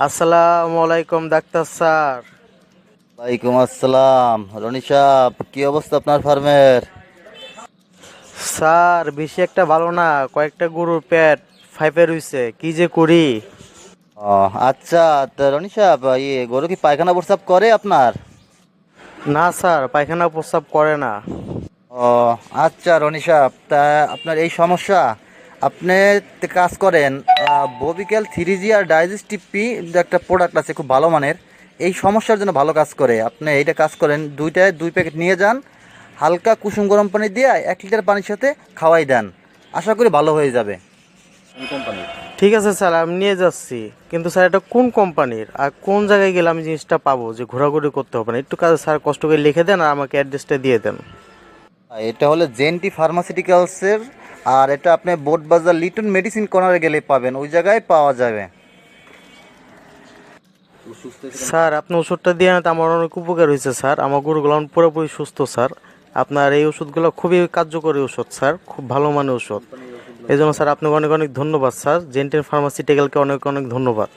আসসালামু আলাইকুম doctor sir. ওয়ালাইকুম আসসালাম। রনি সাহেব, কি অবস্থা আপনার ফার্মের? স্যার বেশি একটা ভালো না, কয়েকটা গরুর পেট ফাইপে রইছে, কি যে করি। ও আচ্ছা, তা রনি সাহেব, গরু কি পায়খানা প্রস্রাব করে আপনার? না স্যার, পায়খানা প্রস্রাব করে না। ও আচ্ছা রনি সাহেব, তা আপনার এই সমস্যা, আপনি কাজ করেন ববিক্যাল 3G আর ডাইজেস্টিভ পি, একটা প্রোডাক্ট আছে খুব ভালো মানের, এই সমস্যার জন্য ভালো কাজ করে। আপনি এইটা কাজ করেন, দুইটায় 2 প্যাকেট নিয়ে যান, হালকা কুসুম গরম পানি দিয়ে 1 লিটার পানির সাথে খাওয়াই দেন, আশা করি ভালো হয়ে যাবে। ঠিক আছে স্যার, আমি নিয়ে যাচ্ছি। কিন্তু স্যার এটা কোন কোম্পানির আর কোন জায়গায় গেলে আমি জিনিসটা পাবো যে ঘোরাঘুরি করতে হবে না? একটু কাজ স্যার কষ্ট করে লিখে দেন আর আমাকে অ্যাড্রেসটা দিয়ে দেন। এটা হলো জেএনটি ফার্মাসিউটিক্যালসের, আর এটা আপনি বোট বাজার লিটন মেডিসিন কর্নারে গেলে পাবেন, ওই জায়গায় পাওয়া যাবে। স্যার আপনি ওষুধটা দিয়ে তো আমার অনেক উপকার হয়েছে স্যার, আমার গরুগুলো এখন পুরোপুরি সুস্থ স্যার। আপনার এই ওষুধগুলো খুবই কার্যকরী ওষুধ স্যার, খুব ভালো মানের ওষুধ। এই জন্য স্যার আপনাকে অনেক অনেক ধন্যবাদ স্যার, জেন্টেল ফার্মাসিউটিক্যালকে অনেক অনেক ধন্যবাদ।